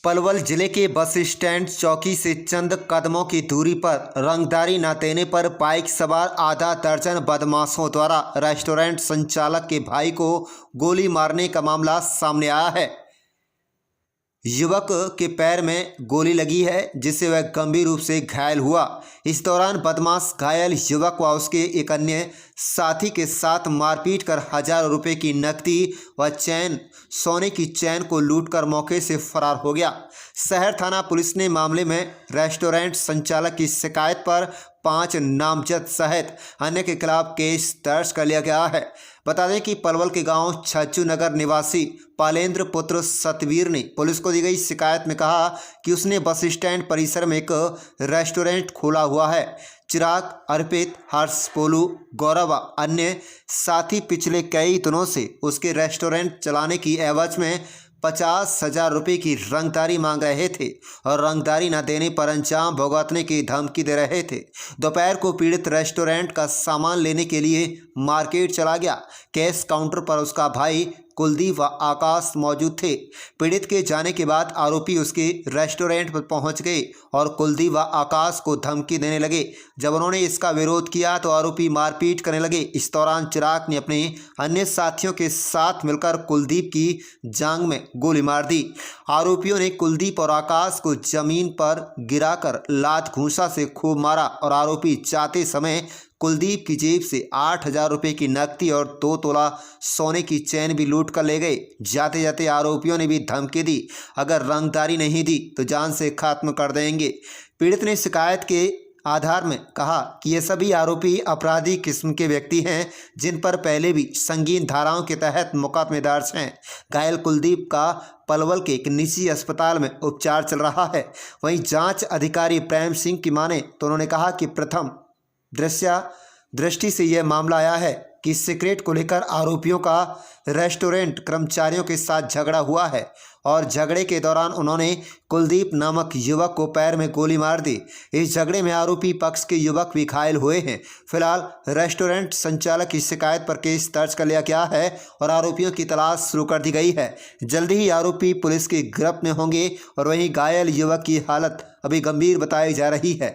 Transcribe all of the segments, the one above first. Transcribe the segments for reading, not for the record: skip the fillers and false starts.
पलवल जिले के bus stand चौकी से चंद कदमों की दूरी पर रंगदारी न देने पर बाइक सवार आधा दर्जन बदमाशों द्वारा रेस्टोरेंट संचालक के भाई को गोली मारने का मामला सामने आया है। युवक के पैर में गोली लगी है जिससे वह गंभीर रूप से घायल हुआ। इस दौरान बदमाश घायल युवक व उसके एक अन्य साथी के साथ मारपीट कर हजारों रुपए की नकदी व सोने की चैन को लूटकर मौके से फरार हो गया। शहर थाना पुलिस ने मामले में रेस्टोरेंट संचालक की शिकायत पर 5 नामजद सहित अन्य के खिलाफ केस दर्ज कर लिया गया है। बता दें कि पलवल के गांव छज्जू नगर निवासी पालेंद्र पुत्र सतवीर ने पुलिस को दी गई शिकायत में कहा कि उसने बस स्टैंड परिसर में एक रेस्टोरेंट खोला हुआ है। चिराग, अर्पित, हर्ष, पोलू, गौरव व अन्य साथी पिछले कई दिनों से उसके रेस्टोरेंट चलाने की एवज में 50,000 रुपये की रंगदारी मांग रहे थे और रंगदारी न देने पर अंजाम भुगतने की धमकी दे रहे थे। दोपहर को पीड़ित रेस्टोरेंट का सामान लेने के लिए मार्केट चला गया। कैश काउंटर पर उसका भाई कुलदीप व आकाश मौजूद थे। पीड़ित के जाने के बाद आरोपी उसके रेस्टोरेंट पर पहुंच गए और कुलदीप व आकाश को धमकी देने लगे। जब उन्होंने इसका विरोध किया तो आरोपी मारपीट करने लगे। इस दौरान चिराग ने अपने अन्य साथियों के साथ मिलकर कुलदीप की जांघ में गोली मार दी। आरोपियों ने कुलदीप और आकाश को जमीन पर गिराकर लात घूंसा से खूब मारा और आरोपी जाते समय कुलदीप की जेब से 8,000 रुपये की नकदी और 2 तोला सोने की चैन भी लूट कर ले गए। जाते जाते आरोपियों ने भी धमकी दी, अगर रंगदारी नहीं दी तो जान से खत्म कर देंगे। पीड़ित ने शिकायत के आधार में कहा कि ये सभी आरोपी अपराधी किस्म के व्यक्ति हैं जिन पर पहले भी संगीन धाराओं के तहत मुकदमे दर्ज हैं। घायल कुलदीप का पलवल के एक निजी अस्पताल में उपचार चल रहा है। वहीं जांच अधिकारी प्रेम सिंह की माने तो उन्होंने कहा कि प्रथम दृष्टि से यह मामला आया है कि सिगरेट को लेकर आरोपियों का रेस्टोरेंट कर्मचारियों के साथ झगड़ा हुआ है और झगड़े के दौरान उन्होंने कुलदीप नामक युवक को पैर में गोली मार दी। इस झगड़े में आरोपी पक्ष के युवक भी घायल हुए हैं। फिलहाल रेस्टोरेंट संचालक की शिकायत पर केस दर्ज कर लिया गया है और आरोपियों की तलाश शुरू कर दी गई है। जल्दी ही आरोपी पुलिस की गिरफ्त में होंगे और वहीं घायल युवक की हालत अभी गंभीर बताई जा रही है।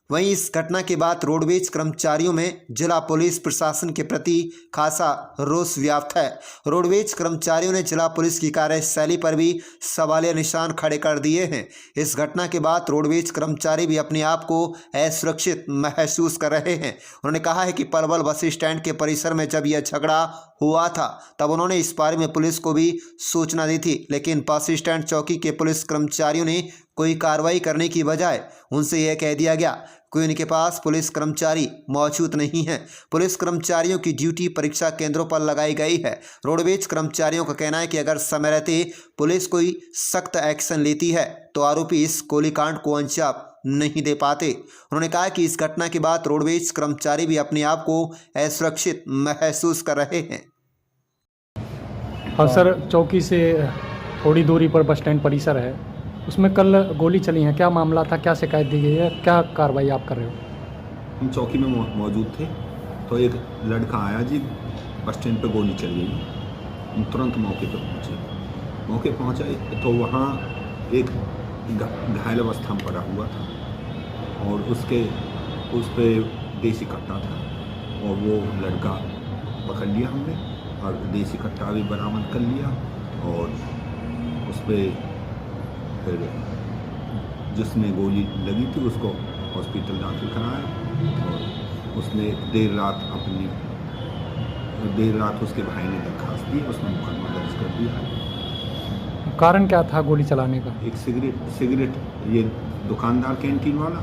वहीं इस घटना के बाद रोडवेज कर्मचारियों में जिला पुलिस प्रशासन के प्रति खासा रोष व्याप्त है। रोडवेज कर्मचारियों ने जिला पुलिस की कार्यशैली पर भी सवालिया निशान खड़े कर दिए हैं। इस घटना के बाद रोडवेज कर्मचारी भी अपने आप को असुरक्षित महसूस कर रहे हैं। उन्होंने कहा है कि पलवल बस स्टैंड के परिसर में जब यह झगड़ा हुआ था तब उन्होंने इस बारे में पुलिस को भी सूचना दी थी, लेकिन बस स्टैंड चौकी के पुलिस कर्मचारियों ने कोई कार्रवाई करने की बजाय उनसे यह कह दिया गया कोई उनके पास पुलिस कर्मचारी मौजूद नहीं है। पुलिस कर्मचारियों की ड्यूटी परीक्षा केंद्रों पर लगाई गई है। रोडवेज कर्मचारियों का कहना है कि अगर समय रहते पुलिस कोई सख्त एक्शन लेती है तो आरोपी इस गोलीकांड को अंजाम नहीं दे पाते। उन्होंने कहा कि इस घटना के बाद रोडवेज कर्मचारी भी अपने आप को असुरक्षित महसूस कर रहे हैं। हाँ सर, चौकी से थोड़ी दूरी पर बस स्टैंड परिसर है, उसमें कल गोली चली है। क्या मामला था, क्या शिकायत दी गई है, क्या कार्रवाई आप कर रहे हो? हम चौकी में मौजूद थे तो एक लड़का आया जी, बस स्टैंड पे गोली चल गई। हम तुरंत मौके पर पहुंचे तो वहाँ एक घायल अवस्था में पड़ा हुआ था और उस पर देसी कट्टा था और वो लड़का पकड़ लिया हमने और देसी कट्टा भी बरामद कर लिया और उस पर फिर जिसमें गोली लगी थी उसको हॉस्पिटल दाखिल कराया और उसने देर रात उसके भाई ने दरखास्त दी, उसने मुकदमा दर्ज कर दिया। कारण क्या था गोली चलाने का? एक सिगरेट ये दुकानदार कैंटीन वाला,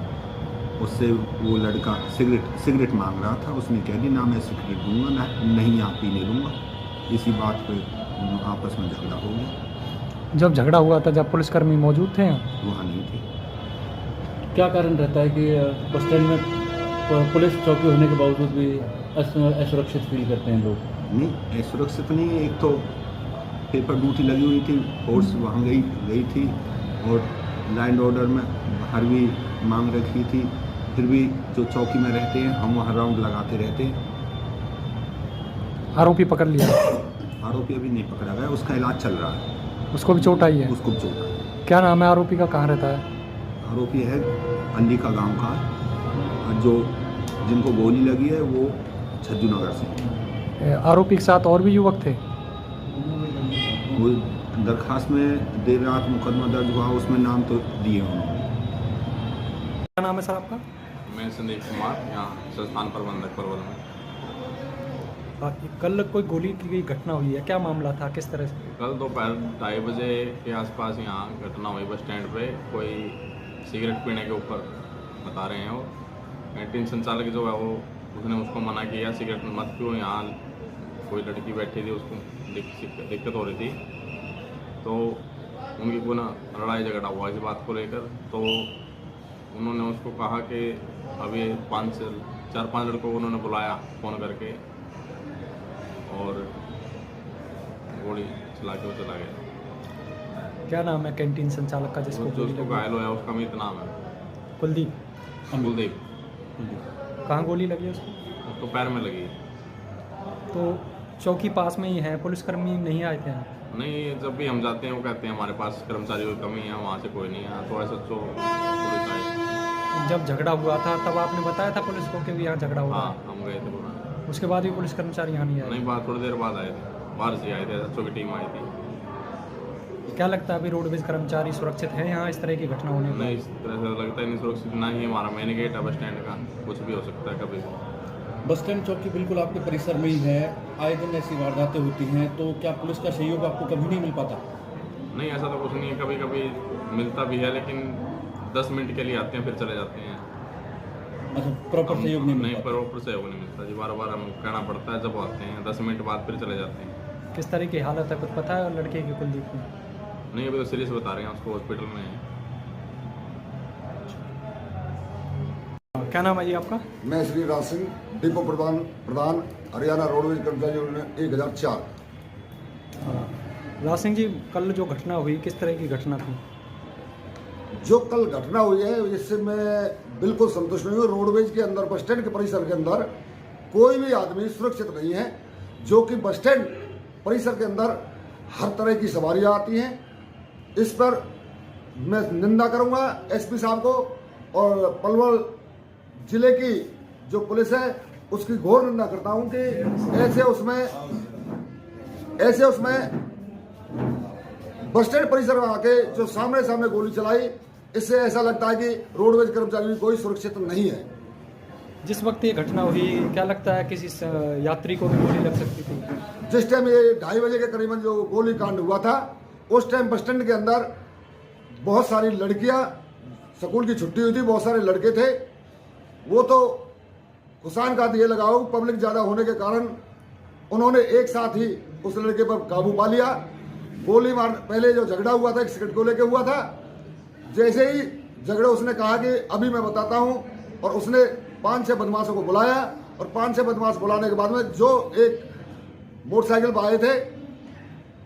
उससे वो लड़का सिगरेट मांग रहा था। उसने कह दी ना मैं सिगरेट दूंगा, नहीं आप पीने दूंगा। इसी बात पे आपस में झगड़ा हो गया। जब झगड़ा हुआ था, जब पुलिसकर्मी मौजूद थे वहाँ नहीं थे। क्या कारण रहता है कि बस स्टैंड में पुलिस चौकी होने के बावजूद भी असुरक्षित फील करते हैं लोग? नहीं, असुरक्षित नहीं। एक तो पेपर ड्यूटी लगी हुई थी, फोर्स वहाँ गई थी और लैंड ऑर्डर में बाहर भी मांग रखी थी। फिर भी जो चौकी में रहते हैं हम वहाँ राउंड लगाते रहते हैं। आरोपी पकड़ लिया? आरोपी अभी नहीं पकड़ा गया, उसका इलाज चल रहा है। उसको भी चोट आई है? उसको भी चोट आई है। क्या नाम है आरोपी का, कहाँ रहता है? आरोपी है अंडिका गांव का, और जो जिनको गोली लगी है वो छज्जू नगर से। आरोपी के साथ और भी युवक थे? वो दरखास्त में देर रात मुकदमा दर्ज हुआ, उसमें नाम तो दिए उन्होंने। क्या नाम है सर आपका? मैं संदीप कुमार, यहाँ संस्थान प्रबंधक परवल में। कल कोई गोली की गई घटना हुई है, क्या मामला था, किस तरह से? कल दोपहर 2:30 बजे के आसपास यहाँ घटना हुई बस स्टैंड पे। कोई सिगरेट पीने के ऊपर बता रहे हैं वो कैंटीन संचालक जो है वो, उसने उसको मना किया सिगरेट मत पियो। यहाँ कोई लड़की बैठी थी, उसको दिक्कत हो रही थी, तो उनकी कोई लड़ाई झगड़ा हुआ इस बात को लेकर। तो उन्होंने उसको कहा कि अभी 4-5 लड़कों को उन्होंने बुलाया फ़ोन करके और गोली चला के वो चला गया। क्या नाम है कैंटीन संचालक का जिसको गोली उसको लगी? घायल हुआ उसका अमित नाम है, कुलदीप। कुलदीप। कहाँ गोली लगी है उसको? उसको पैर में लगी। तो चौकी पास में ही है, पुलिसकर्मी नहीं आए थे यहाँ? नहीं, जब भी हम जाते हैं वो कहते हैं हमारे पास कर्मचारियों की कमी है, वहाँ से कोई नहीं है। तो ऐसा तो पुलिस आई। जब झगड़ा हुआ था तब आपने बताया था पुलिस को कि भी यहाँ झगड़ा हुआ हाँ, है? हम गए थे बुलाने। उसके बाद भी पुलिस कर्मचारी यहाँ नहीं आए? नहीं, बात थोड़ी देर बाद आए थे, बाहर से आए थे, एसएचओ की टीम आई थी। क्या लगता है अभी रोडवेज कर्मचारी सुरक्षित हैं यहाँ इस तरह की घटना होने पर? नहीं, इस तरह से लगता है नहीं सुरक्षित, ना ही हमारा मेन गेट है बस स्टैंड का, कुछ भी हो सकता है कभी। बस स्टैंड चौकी बिल्कुल आपके परिसर में ही है, आए दिन ऐसी वारदातें होती हैं, तो क्या पुलिस का सहयोग आपको कभी नहीं मिल पाता? नहीं, ऐसा तो कुछ नहीं है, कभी कभी मिलता भी है, लेकिन 10 मिनट के लिए आते हैं फिर चले जाते हैं। अच्छा, प्रॉपर सहयोग नहीं नहीं, मिल पाता? प्रॉपर सहयोग नहीं मिलता जी, बार बार हम कहना पड़ता है, जब आते हैं 10 मिनट बाद फिर चले जाते हैं। किस तरह की हालत है कुछ पता है लड़के की, कुलदीप की? नहीं, अभी तो सीरियस बता रहे हैं, उसको हॉस्पिटल में है। क्या नाम है जी आपका? मैं श्री राज सिंह, डिपो प्रधान हरियाणा रोडवेज कर्मचारी यूनियन 1004। राज सिंह जी, कल जो घटना हुई किस तरह की घटना थी? जो कल घटना हुई है इससे मैं बिल्कुल संतुष्ट नहीं हूँ। रोडवेज के अंदर, बस स्टैंड के परिसर के अंदर कोई भी आदमी सुरक्षित नहीं है, जो कि बस स्टैंड परिसर के अंदर हर तरह की सवारियाँ आती हैं। इस पर मैं निंदा करूँगा एसपी साहब को, और पलवल जिले की जो पुलिस है उसकी घोर निंदा करता हूँ कि ऐसे उसमें बस स्टैंड परिसर में आके जो सामने गोली चलाई, इससे ऐसा लगता है कि रोडवेज कर्मचारी कोई सुरक्षित नहीं है। जिस वक्त ये घटना हुई क्या लगता है किसी यात्री को भी गोली लग सकती थी? जिस टाइम ये 2:30 बजे के करीबन जो गोली कांड हुआ था, उस टाइम बस स्टैंड के अंदर बहुत सारी लड़कियां, स्कूल की छुट्टी हुई थी, बहुत सारे लड़के थे। वो तो हुसैन का ये लगाओ, पब्लिक ज़्यादा होने के कारण उन्होंने एक साथ ही उस लड़के पर काबू पा लिया। गोली मार, पहले जो झगड़ा हुआ था एक सिगरेट को लेके हुआ था, जैसे ही झगड़े उसने कहा कि अभी मैं बताता हूं, और उसने 5-6 बदमाशों को बुलाया, और 5-6 बदमाश बुलाने के बाद में जो एक मोटरसाइकिल पर आए थे,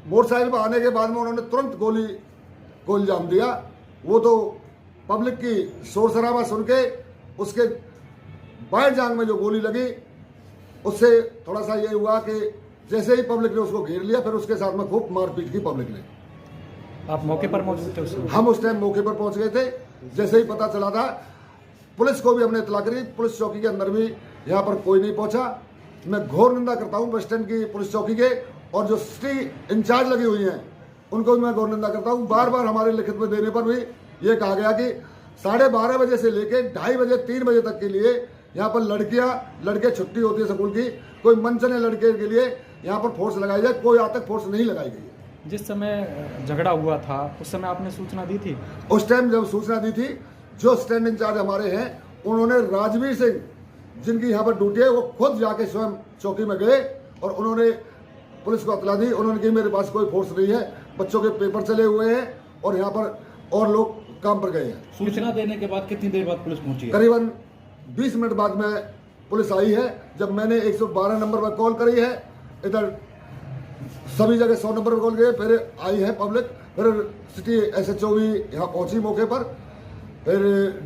मोटरसाइकिल पर आने के बाद में उन्होंने तुरंत गोली को इल्जाम दिया। वो तो पब्लिक की शोर शराबा सुन के उसके बाएं जांघ में जो गोली लगी, उससे थोड़ा सा ये हुआ कि जैसे ही पब्लिक ने उसको घेर लिया, फिर उसके साथ में खूब मारपीट की पब्लिक ने। आप मौके पर मौजूद थे उस समय? हम उस टाइम मौके पर पहुंच गए थे। जैसे ही पता चला था, पुलिस को भी हमने इतला करी, पुलिस चौकी के अंदर भी यहाँ पर कोई नहीं पहुंचा। मैं घोर निंदा करता हूँ बस स्टैंड की पुलिस चौकी के, और जो सिटी इंचार्ज लगी हुई हैं उनको भी मैं घोर निंदा करता हूँ। बार बार हमारे लिखित में देने पर भी ये कहा गया कि 12:30 बजे से लेके 2:30 बजे 3 बजे तक के लिए यहाँ पर लड़के छुट्टी होती है स्कूल की, कोई मनचने लड़के के लिए यहाँ पर फोर्स लगाई जाए, कोई आज तक फोर्स नहीं लगाई गई। जिस समय झगड़ा हुआ था उस समय आपने सूचना दी थी? उस टाइम जब सूचना दी थी, जो स्टैंड इंचार्ज हमारे हैं उन्होंने, राजवीर सिंह जिनकी यहाँ पर ड्यूटी है, वो खुद जाके स्वयं चौकी में गए और उन्होंने पुलिस को इतला दी। उन्होंने कहा मेरे पास कोई फोर्स नहीं है, बच्चों के पेपर चले हुए हैं और यहाँ पर और लोग काम पर गए हैं। सूचना देने के बाद कितनी देर बाद पुलिस पहुंची है? करीबन 20 मिनट बाद में पुलिस आई है। जब मैंने 112 नंबर पर कॉल करी है, इधर सभी जगह 100 नंबर पर कॉल किए, फिर आई है पब्लिक, फिर सिटी एसएचओ भी यहाँ पहुंची मौके पर, फिर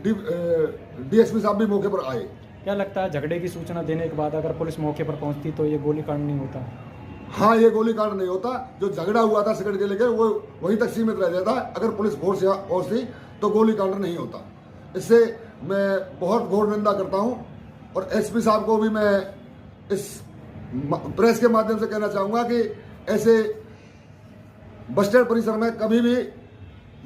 डीएसपी साहब भी मौके पर आए। क्या लगता है झगड़े की सूचना देने के बाद अगर पुलिस मौके पर पहुंचती तो ये गोलीकांड नहीं होता? हाँ, ये गोलीकांड नहीं होता। जो झगड़ा हुआ था सिगरेट के लेकर वो वहीं तक सीमित रह जाता। अगर पुलिस फोर्स या फोर्स थी तो गोलीकांड नहीं होता। इससे मैं बहुत घोर निंदा करता हूं और एसपी साहब को भी मैं इस प्रेस के माध्यम से कहना चाहूँगा कि ऐसे बस स्टैंड परिसर में कभी भी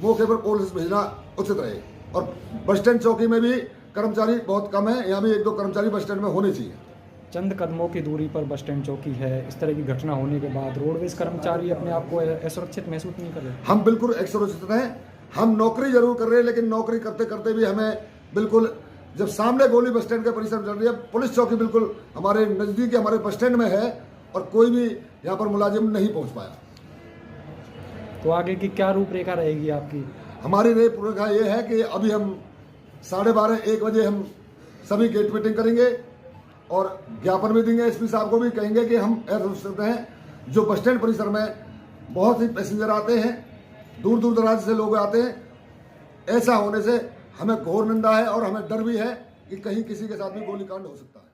मौके पर पुलिस भेजना उचित रहे। और बस स्टैंड चौकी में भी कर्मचारी बहुत कम है, यहाँ भी 1-2 कर्मचारी बस स्टैंड में होने चाहिए। चंद कदमों की दूरी पर बस स्टैंड चौकी है। इस तरह की घटना होने के बाद रोडवेज कर्मचारी अपने आप को असुरक्षित महसूस नहीं कर रहे? हम बिल्कुल असुरक्षित हैं। हम नौकरी जरूर कर रहे हैं, लेकिन नौकरी करते करते भी हमें बिल्कुल, जब सामने गोली बस स्टैंड के परिसर में चल रही है, पुलिस चौकी बिल्कुल हमारे नज़दीक हमारे बस स्टैंड में है और कोई भी यहाँ पर मुलाजिम नहीं पहुँच पाया। तो आगे की क्या रूपरेखा रहेगी आपकी? हमारी रूपरेखा ये है कि अभी हम 12:30-1 बजे हम सभी गेट मीटिंग करेंगे और ज्ञापन भी देंगे। एसपी साहब को भी कहेंगे कि हम असुरक्षित हैं। जो बस स्टैंड परिसर में बहुत ही पैसेंजर आते हैं, दूर दूर दराज से लोग आते हैं, ऐसा होने से हमें घोर निंदा है और हमें डर भी है कि कहीं किसी के साथ भी गोलीकांड हो सकता है।